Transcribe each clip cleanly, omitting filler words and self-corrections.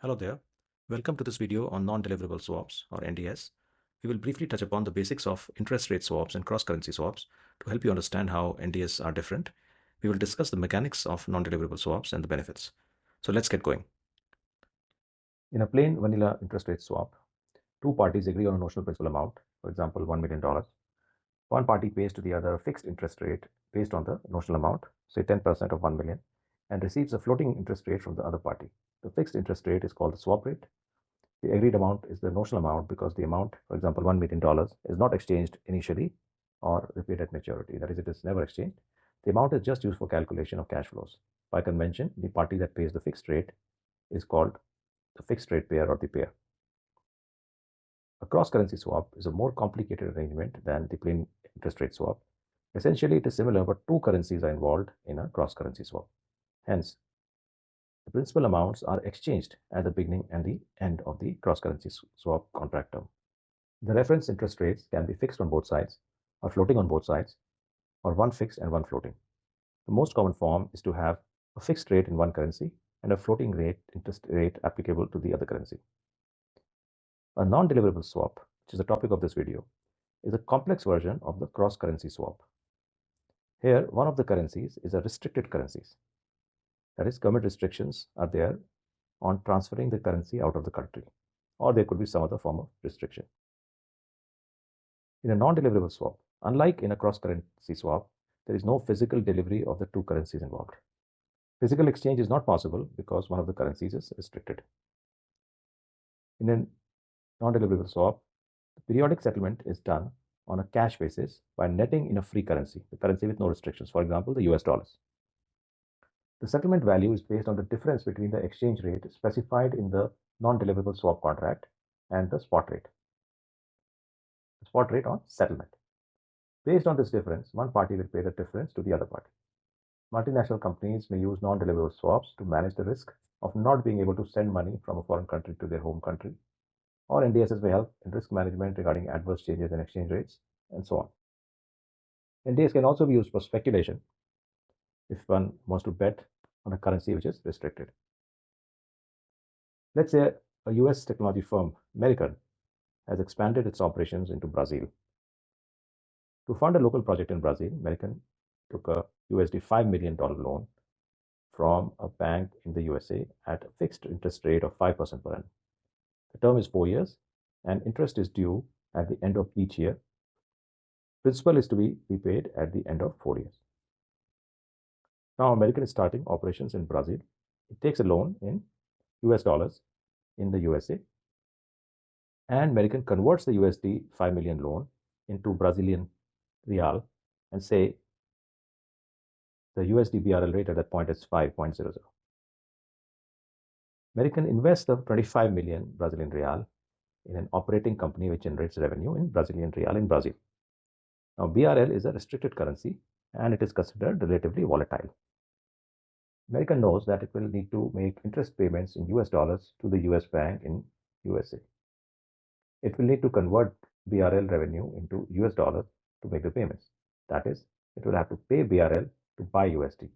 Hello there. Welcome to this video on non-deliverable swaps or NDS. We will briefly touch upon the basics of interest rate swaps and cross-currency swaps to help you understand how NDS are different. We will discuss the mechanics of non-deliverable swaps and the benefits. So let's get going. In a plain vanilla interest rate swap, two parties agree on a notional principal amount, for example, $1 million. One party pays to the other a fixed interest rate based on the notional amount, say 10% of 1 million, and receives a floating interest rate from the other party. The fixed interest rate is called the swap rate. The agreed amount is the notional amount because the amount, for example, $1 million, is not exchanged initially or repaid at maturity. That is, it is never exchanged. The amount is just used for calculation of cash flows. By convention, the party that pays the fixed rate is called the fixed rate payer or the payer. A cross-currency swap is a more complicated arrangement than the plain interest rate swap. Essentially, it is similar, but two currencies are involved in a cross-currency swap. Hence, the principal amounts are exchanged at the beginning and the end of the cross-currency swap contract term. The reference interest rates can be fixed on both sides, or floating on both sides, or one fixed and one floating. The most common form is to have a fixed rate in one currency and a floating rate interest rate applicable to the other currency. A non-deliverable swap, which is the topic of this video, is a complex version of the cross-currency swap. Here, one of the currencies is a restricted currencies. That is, government restrictions are there on transferring the currency out of the country, or there could be some other form of restriction. In a non-deliverable swap, unlike in a cross-currency swap, there is no physical delivery of the two currencies involved. Physical exchange is not possible because one of the currencies is restricted. In a non-deliverable swap, the periodic settlement is done on a cash basis by netting in a free currency, the currency with no restrictions, for example, the US dollars. The settlement value is based on the difference between the exchange rate specified in the non-deliverable swap contract and the spot rate on settlement. Based on this difference, one party will pay the difference to the other party. Multinational companies may use non-deliverable swaps to manage the risk of not being able to send money from a foreign country to their home country, or NDSs may help in risk management regarding adverse changes in exchange rates, and so on. NDS can also be used for speculation if one wants to bet on a currency which is restricted. Let's say a US technology firm, American, has expanded its operations into Brazil. To fund a local project in Brazil, American took a $5 million loan from a bank in the USA at a fixed interest rate of 5% per annum. The term is 4 years, and interest is due at the end of each year. Principal is to be repaid at the end of 4 years. Now, American is starting operations in Brazil. It takes a loan in US dollars in the USA, and American converts the USD 5 million loan into Brazilian real and say the USD BRL rate at that point is 5.00. American invests the 25 million Brazilian real in an operating company which generates revenue in Brazilian real in Brazil. Now, BRL is a restricted currency and it is considered relatively volatile. American knows that it will need to make interest payments in US dollars to the US bank in USA. It will need to convert BRL revenue into US dollars to make the payments. That is, it will have to pay BRL to buy USD.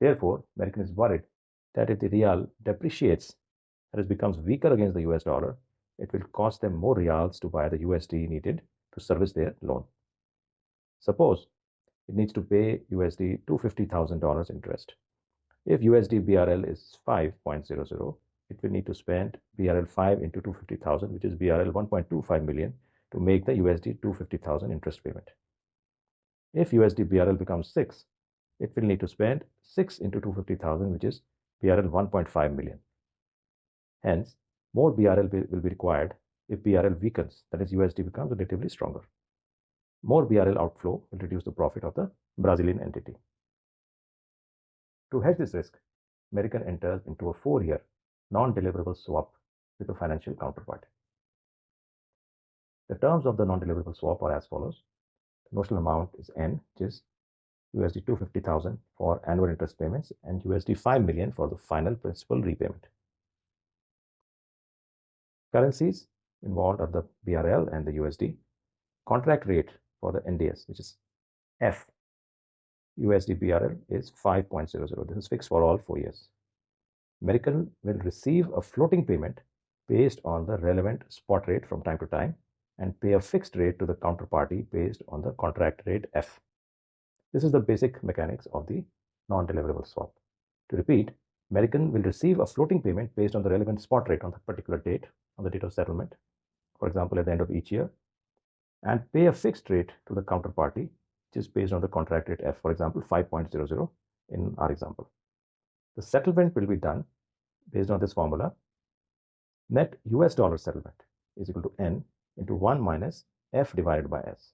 Therefore, American is worried that if the real depreciates, that is, becomes weaker against the US dollar, it will cost them more reals to buy the USD needed to service their loan. Suppose it needs to pay USD $250,000 interest. If USD BRL is 5.00, it will need to spend BRL 5 into 250,000, which is BRL 1.25 million, to make the USD 250,000 interest payment. If USD BRL becomes 6, it will need to spend 6 into 250,000, which is BRL 1.5 million. Hence, more BRL will be required if BRL weakens, that is, USD becomes relatively stronger. More BRL outflow will reduce the profit of the Brazilian entity. To hedge this risk, American enters into a 4-year non-deliverable swap with a financial counterpart. The terms of the non-deliverable swap are as follows. The notional amount is N, which is USD 250,000 for annual interest payments and USD 5 million for the final principal repayment. Currencies involved are the BRL and the USD. Contract rate for the NDS, which is F, USD BRL, is 5.00. This is fixed for all 4 years. American will receive a floating payment based on the relevant spot rate from time to time and pay a fixed rate to the counterparty based on the contract rate F. This is the basic mechanics of the non-deliverable swap. To repeat, American will receive a floating payment based on the relevant spot rate on the particular date, on the date of settlement, for example, at the end of each year, and pay a fixed rate to the counterparty, which is based on the contract rate F, for example, 5.00 in our example. The settlement will be done based on this formula. Net US dollar settlement is equal to N into 1 minus F divided by S.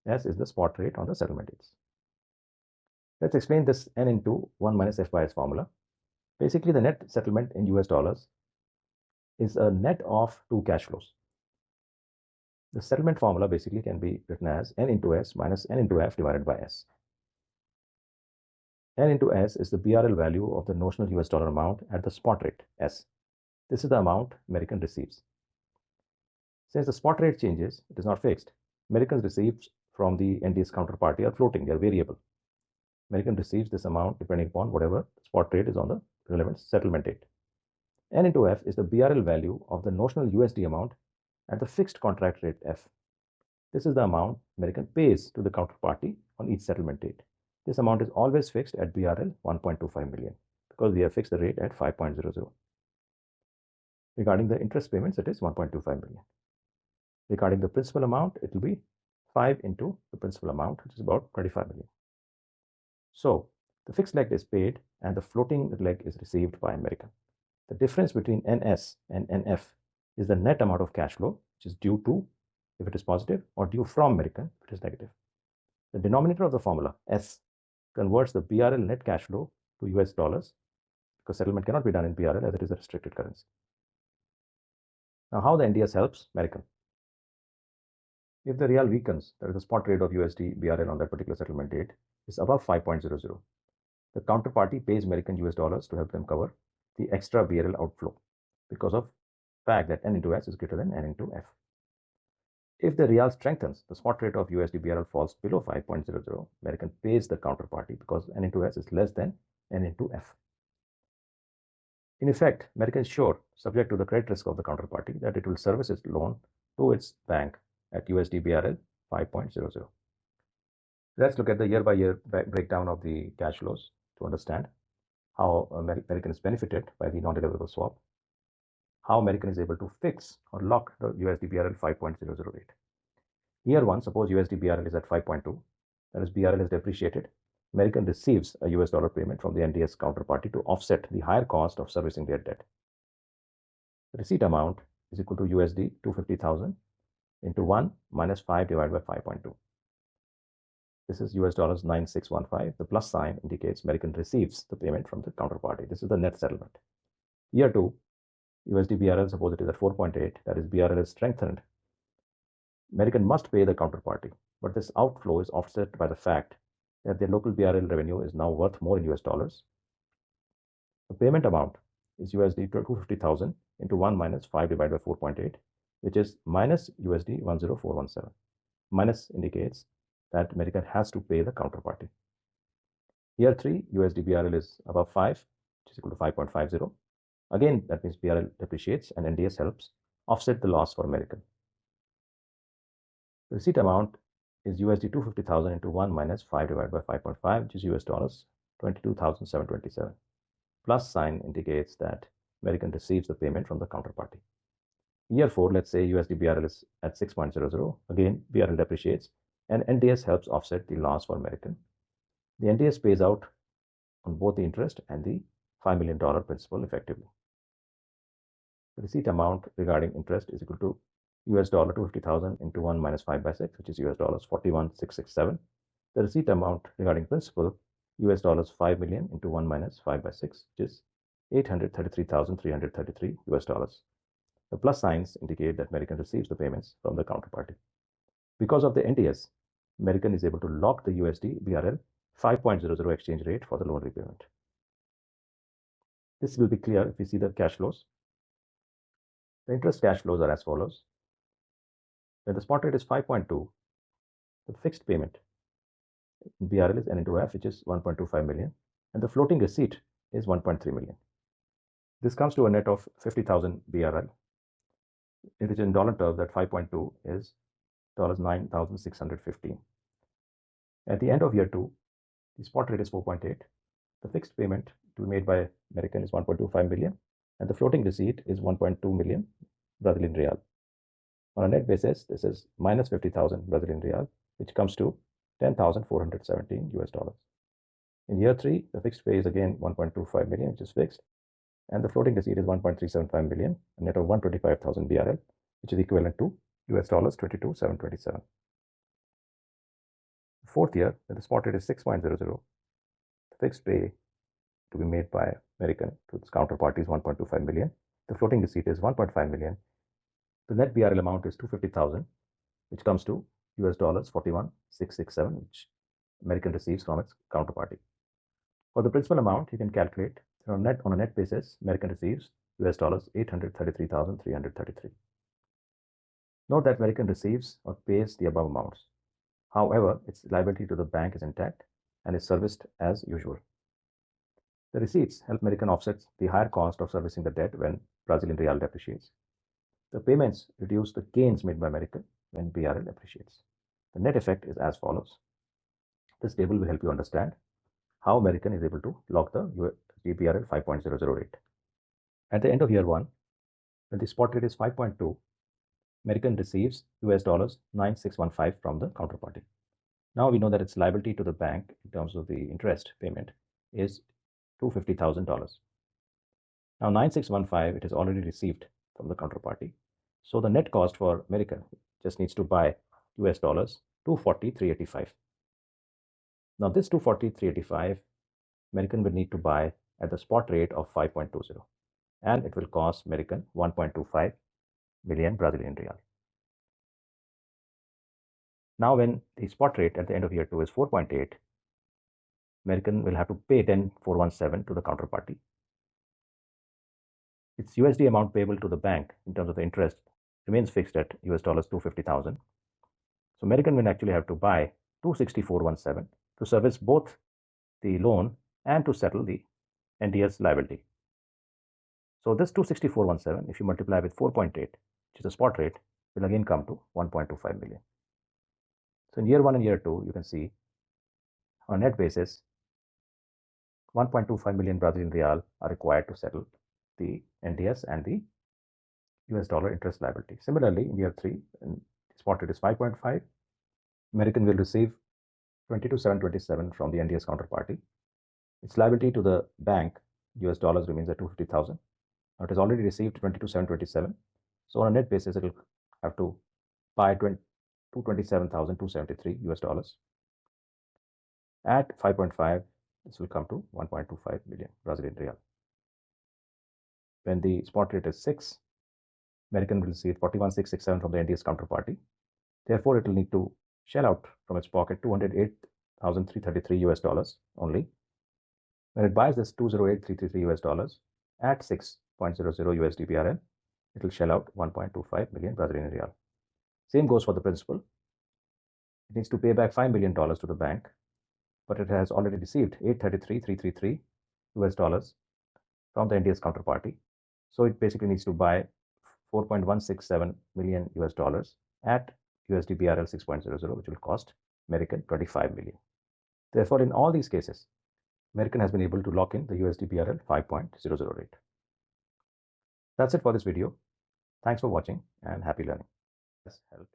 S is the spot rate on the settlement dates. Let's explain this N into 1 minus F by S formula. Basically, the net settlement in US dollars is a net of two cash flows. The settlement formula basically can be written as N into S minus N into F divided by S. N into S is the BRL value of the notional US dollar amount at the spot rate S. This is the amount American receives. Since the spot rate changes, it is not fixed. American receives from the NDS counterparty are floating, they are variable. American receives this amount depending upon whatever spot rate is on the relevant settlement date. N into F is the BRL value of the notional USD amount at the fixed contract rate F. This is the amount American pays to the counterparty on each settlement date. This amount is always fixed at BRL 1.25 million because we have fixed the rate at 5.00. Regarding the interest payments, it is 1.25 million. Regarding the principal amount, it will be 5 into the principal amount, which is about 25 million. So the fixed leg is paid and the floating leg is received by American. The difference between NS and NF is the net amount of cash flow, which is due to, if it is positive, or due from American, if it is negative. The denominator of the formula, S, converts the BRL net cash flow to US dollars because settlement cannot be done in BRL as it is a restricted currency. Now, how the NDS helps American? If the real weakens, that is the spot rate of USD BRL on that particular settlement date, is above 5.00, the counterparty pays American US dollars to help them cover the extra BRL outflow because of the fact that N into S is greater than N into F. If the real strengthens, the spot rate of USD BRL falls below 5.00, American pays the counterparty because N into S is less than N into F. In effect, American is sure, subject to the credit risk of the counterparty, that it will service its loan to its bank at USD BRL 5.00. Let's look at the year-by-year breakdown of the cash flows to understand how American is benefited by the non-deliverable swap, how American is able to fix or lock the USD BRL 5.00 rate. Year 1, suppose USD BRL is at 5.2, that is BRL is depreciated. American receives a US dollar payment from the NDS counterparty to offset the higher cost of servicing their debt. The receipt amount is equal to USD 250,000 into 1 minus 5 divided by 5.2. This is US dollars 9615. The plus sign indicates American receives the payment from the counterparty. This is the net settlement. Year 2, USD BRL, suppose it is at 4.8, that is BRL is strengthened. American must pay the counterparty, but this outflow is offset by the fact that their local BRL revenue is now worth more in US dollars. The payment amount is USD 250,000 into 1 minus 5 divided by 4.8, which is minus USD 10417. Minus indicates that American has to pay the counterparty. Year 3, USD BRL is above 5, which is equal to 5.50. Again, that means BRL depreciates and NDS helps offset the loss for American. The receipt amount is USD 250,000 into 1 minus 5 divided by 5.5, which is US dollars 22,727. Plus sign indicates that American receives the payment from the counterparty. Year 4, let's say USD BRL is at 6.00. Again, BRL depreciates and NDS helps offset the loss for American. The NDS pays out on both the interest and the $5 million principal effectively. The receipt amount regarding interest is equal to US dollar 250,000 into 1 minus 5 by 6, which is US dollars 41,667. The receipt amount regarding principal, US dollars 5 million into 1 minus 5 by 6, which is 833,333 US dollars. The plus signs indicate that American receives the payments from the counterparty. Because of the NDS, American is able to lock the USD BRL 5.00 exchange rate for the loan repayment. This will be clear if we see the cash flows. The interest cash flows are as follows. When the spot rate is 5.2, the fixed payment in BRL is N into F, which is 1.25 million, and the floating receipt is 1.3 million. This comes to a net of 50,000 BRL. It is in dollar terms that 5.2 is $9,615. At the end of year 2, the spot rate is 4.8. The fixed payment to be made by American is 1.25 million, and the floating receipt is 1.2 million Brazilian real. On a net basis, this is minus 50,000 Brazilian real, which comes to 10,417 US dollars. In year 3, the fixed pay is again 1.25 million, which is fixed, and the floating receipt is 1.375 million, a net of 125,000 BRL, which is equivalent to US dollars 22,727. The fourth year, when the spot rate is 6.00, the fixed pay to be made by American to its counterparty is 1.25 million. The floating receipt is 1.5 million. The net BRL amount is 250,000, which comes to US dollars 41,667, which American receives from its counterparty. For the principal amount, you can calculate on a net basis, American receives US dollars 833,333. Note that American receives or pays the above amounts. However, its liability to the bank is intact and is serviced as usual. The receipts help American offset the higher cost of servicing the debt when Brazilian real depreciates. The payments reduce the gains made by American when BRL appreciates. The net effect is as follows. This table will help you understand how American is able to lock the USD BRL 5.00 rate. At the end of year 1, when the spot rate is 5.2, American receives US dollars 9615 from the counterparty. Now we know that its liability to the bank in terms of the interest payment is $250,000. Now 9615 it is already received from the counterparty. So the net cost for American just needs to buy US dollars 240,385. Now this 240,385 American will need to buy at the spot rate of 5.20, and it will cost American 1.25 million Brazilian real. Now when the spot rate at the end of year 2 is 4.8, American will have to pay 10,417 to the counterparty. Its USD amount payable to the bank in terms of the interest remains fixed at US dollars 250,000. So American will actually have to buy 26417 to service both the loan and to settle the NDS liability. So this 26417, if you multiply with 4.8, which is the spot rate, will again come to 1.25 million. So in year 1 and year 2, you can see on a net basis, 1.25 million Brazilian real are required to settle the NDS and the US dollar interest liability. Similarly, in year 3, when the spot rate is 5.5, American will receive 22,727 from the NDS counterparty. Its liability to the bank, US dollars, remains at 250,000. Now it has already received 22,727. So on a net basis, it will have to buy 227,273 US dollars. At 5.5, this will come to 1.25 million Brazilian real. When the spot rate is 6, American will receive 41,667 from the NDS counterparty. Therefore, it will need to shell out from its pocket 208,333 US dollars only. When it buys this 208,333 US dollars at 6.00 USD BRL, it will shell out 1.25 million Brazilian real. Same goes for the principal. It needs to pay back $5 million to the bank, but it has already received 833,333 US dollars from the NDS counterparty. So it basically needs to buy 4.167 million US dollars at USD BRL 6.00, which will cost American 25 million. Therefore, in all these cases, American has been able to lock in the USD BRL 5.00 rate. That's it for this video. Thanks for watching and happy learning. This helped.